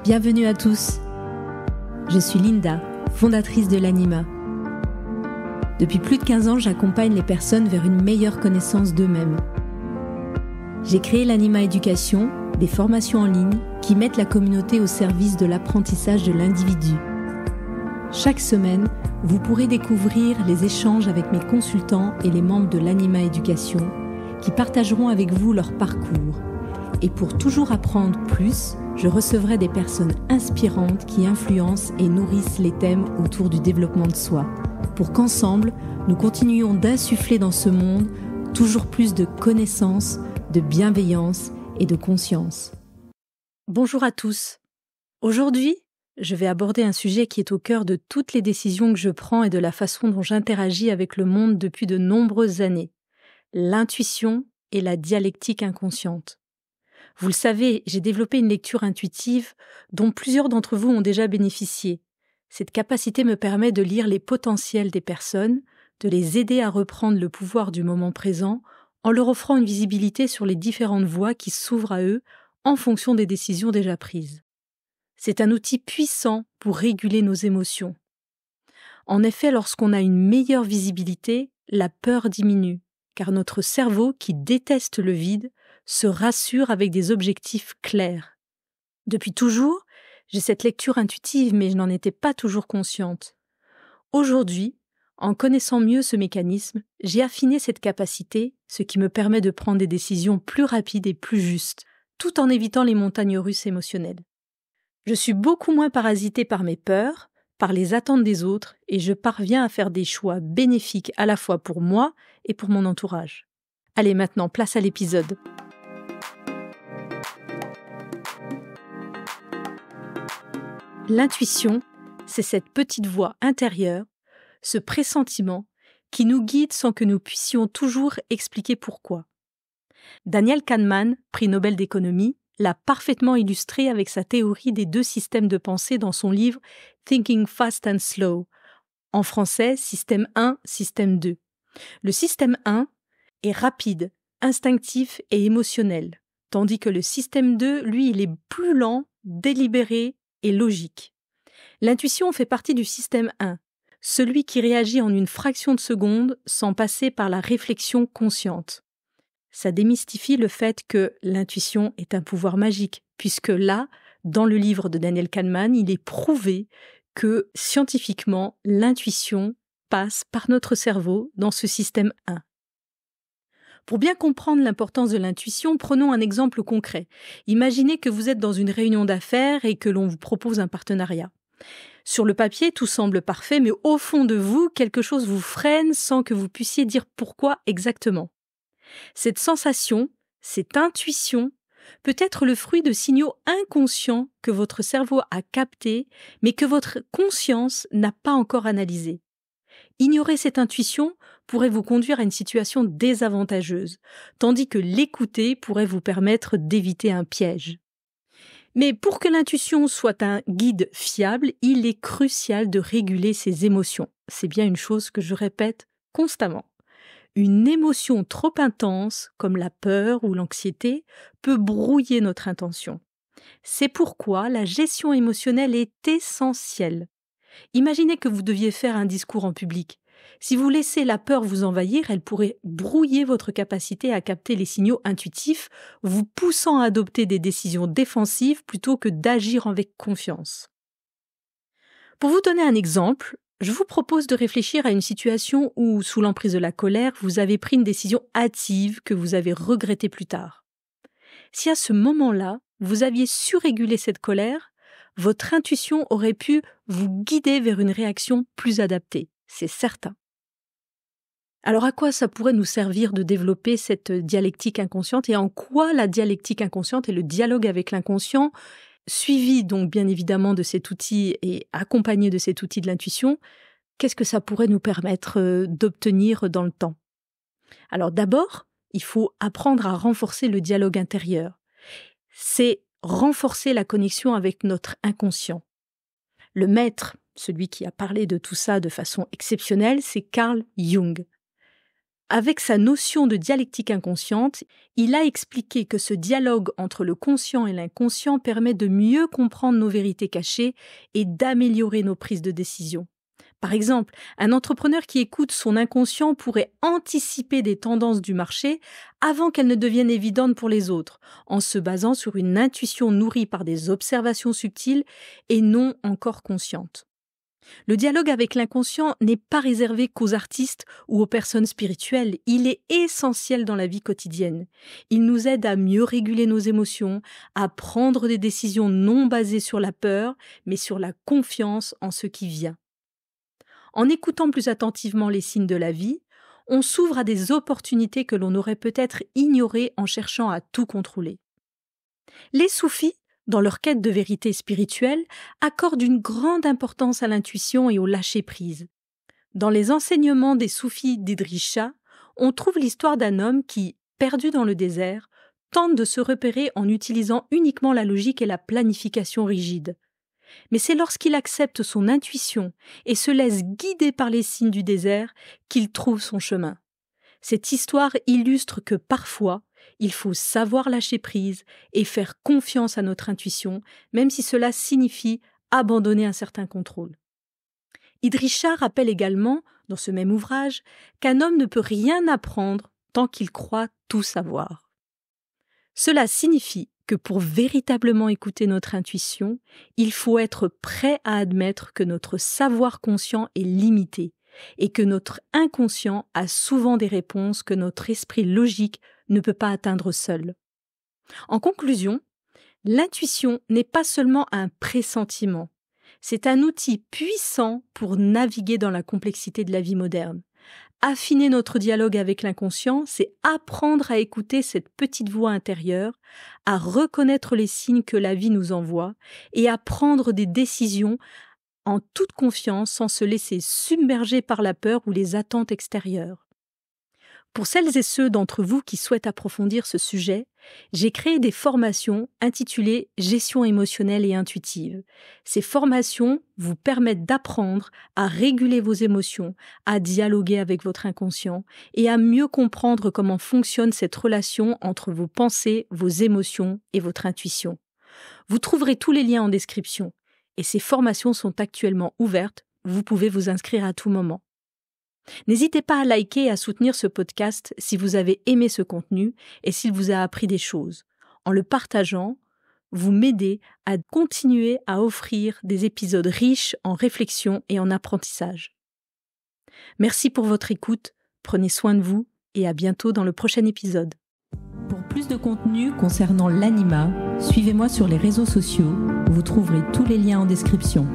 Bienvenue à tous. Je suis Linda, fondatrice de l'Anima. Depuis plus de 15 ans, j'accompagne les personnes vers une meilleure connaissance d'eux-mêmes. J'ai créé l'Anima Éducation, des formations en ligne qui mettent la communauté au service de l'apprentissage de l'individu. Chaque semaine, vous pourrez découvrir les échanges avec mes consultants et les membres de l'Anima Éducation qui partageront avec vous leur parcours. Et pour toujours apprendre plus, je recevrai des personnes inspirantes qui influencent et nourrissent les thèmes autour du développement de soi, pour qu'ensemble, nous continuions d'insuffler dans ce monde toujours plus de connaissances, de bienveillance et de conscience. Bonjour à tous. Aujourd'hui, je vais aborder un sujet qui est au cœur de toutes les décisions que je prends et de la façon dont j'interagis avec le monde depuis de nombreuses années. L'intuition et la dialectique inconsciente. Vous le savez, j'ai développé une lecture intuitive dont plusieurs d'entre vous ont déjà bénéficié. Cette capacité me permet de lire les potentiels des personnes, de les aider à reprendre le pouvoir du moment présent en leur offrant une visibilité sur les différentes voies qui s'ouvrent à eux en fonction des décisions déjà prises. C'est un outil puissant pour réguler nos émotions. En effet, lorsqu'on a une meilleure visibilité, la peur diminue, car notre cerveau, qui déteste le vide, se rassure avec des objectifs clairs. Depuis toujours, j'ai cette lecture intuitive, mais je n'en étais pas toujours consciente. Aujourd'hui, en connaissant mieux ce mécanisme, j'ai affiné cette capacité, ce qui me permet de prendre des décisions plus rapides et plus justes, tout en évitant les montagnes russes émotionnelles. Je suis beaucoup moins parasitée par mes peurs, par les attentes des autres, et je parviens à faire des choix bénéfiques à la fois pour moi et pour mon entourage. Allez, maintenant, place à l'épisode. L'intuition, c'est cette petite voix intérieure, ce pressentiment qui nous guide sans que nous puissions toujours expliquer pourquoi. Daniel Kahneman, prix Nobel d'économie, l'a parfaitement illustré avec sa théorie des 2 systèmes de pensée dans son livre Thinking Fast and Slow. En français, système 1, système 2. Le système 1 est rapide, instinctif et émotionnel, tandis que le système 2, lui, il est plus lent, délibéré et logique. L'intuition fait partie du système 1, celui qui réagit en une fraction de seconde sans passer par la réflexion consciente. Ça démystifie le fait que l'intuition est un pouvoir magique, puisque là, dans le livre de Daniel Kahneman, il est prouvé que scientifiquement, l'intuition passe par notre cerveau dans ce système 1. Pour bien comprendre l'importance de l'intuition, prenons un exemple concret. Imaginez que vous êtes dans une réunion d'affaires et que l'on vous propose un partenariat. Sur le papier, tout semble parfait, mais au fond de vous, quelque chose vous freine sans que vous puissiez dire pourquoi exactement. Cette sensation, cette intuition, peut être le fruit de signaux inconscients que votre cerveau a captés, mais que votre conscience n'a pas encore analysés. Ignorer cette intuition pourrait vous conduire à une situation désavantageuse, tandis que l'écouter pourrait vous permettre d'éviter un piège. Mais pour que l'intuition soit un guide fiable, il est crucial de réguler ses émotions. C'est bien une chose que je répète constamment. Une émotion trop intense, comme la peur ou l'anxiété, peut brouiller notre intention. C'est pourquoi la gestion émotionnelle est essentielle. Imaginez que vous deviez faire un discours en public. Si vous laissez la peur vous envahir, elle pourrait brouiller votre capacité à capter les signaux intuitifs, vous poussant à adopter des décisions défensives plutôt que d'agir avec confiance. Pour vous donner un exemple, je vous propose de réfléchir à une situation où, sous l'emprise de la colère, vous avez pris une décision hâtive que vous avez regrettée plus tard. Si à ce moment-là, vous aviez su réguler cette colère, votre intuition aurait pu vous guider vers une réaction plus adaptée, c'est certain. Alors à quoi ça pourrait nous servir de développer cette dialectique inconsciente et en quoi la dialectique inconsciente et le dialogue avec l'inconscient, suivi donc bien évidemment de cet outil et accompagné de cet outil de l'intuition, qu'est-ce que ça pourrait nous permettre d'obtenir dans le temps ? Alors d'abord, il faut apprendre à renforcer le dialogue intérieur. C'est renforcer la connexion avec notre inconscient. Le maître, celui qui a parlé de tout ça de façon exceptionnelle, c'est Carl Jung. Avec sa notion de dialectique inconsciente, il a expliqué que ce dialogue entre le conscient et l'inconscient permet de mieux comprendre nos vérités cachées et d'améliorer nos prises de décision. Par exemple, un entrepreneur qui écoute son inconscient pourrait anticiper des tendances du marché avant qu'elles ne deviennent évidentes pour les autres, en se basant sur une intuition nourrie par des observations subtiles et non encore conscientes. Le dialogue avec l'inconscient n'est pas réservé qu'aux artistes ou aux personnes spirituelles, il est essentiel dans la vie quotidienne. Il nous aide à mieux réguler nos émotions, à prendre des décisions non basées sur la peur, mais sur la confiance en ce qui vient. En écoutant plus attentivement les signes de la vie, on s'ouvre à des opportunités que l'on aurait peut-être ignorées en cherchant à tout contrôler. Les soufis, dans leur quête de vérité spirituelle, accordent une grande importance à l'intuition et au lâcher-prise. Dans les enseignements des soufis d'Idriss Shah, on trouve l'histoire d'un homme qui, perdu dans le désert, tente de se repérer en utilisant uniquement la logique et la planification rigide. Mais c'est lorsqu'il accepte son intuition et se laisse guider par les signes du désert qu'il trouve son chemin. Cette histoire illustre que parfois, il faut savoir lâcher prise et faire confiance à notre intuition, même si cela signifie abandonner un certain contrôle. Idriss Shah rappelle également, dans ce même ouvrage, qu'un homme ne peut rien apprendre tant qu'il croit tout savoir. Cela signifie que pour véritablement écouter notre intuition, il faut être prêt à admettre que notre savoir conscient est limité et que notre inconscient a souvent des réponses que notre esprit logique ne peut pas atteindre seul. En conclusion, l'intuition n'est pas seulement un pressentiment, c'est un outil puissant pour naviguer dans la complexité de la vie moderne. Affiner notre dialogue avec l'inconscient, c'est apprendre à écouter cette petite voix intérieure, à reconnaître les signes que la vie nous envoie et à prendre des décisions en toute confiance sans se laisser submerger par la peur ou les attentes extérieures. Pour celles et ceux d'entre vous qui souhaitent approfondir ce sujet, j'ai créé des formations intitulées « Gestion émotionnelle et intuitive ». Ces formations vous permettent d'apprendre à réguler vos émotions, à dialoguer avec votre inconscient et à mieux comprendre comment fonctionne cette relation entre vos pensées, vos émotions et votre intuition. Vous trouverez tous les liens en description et ces formations sont actuellement ouvertes, vous pouvez vous inscrire à tout moment. N'hésitez pas à liker et à soutenir ce podcast si vous avez aimé ce contenu et s'il vous a appris des choses. En le partageant, vous m'aidez à continuer à offrir des épisodes riches en réflexion et en apprentissage. Merci pour votre écoute, prenez soin de vous et à bientôt dans le prochain épisode. Pour plus de contenu concernant l'anima, suivez-moi sur les réseaux sociaux, vous trouverez tous les liens en description.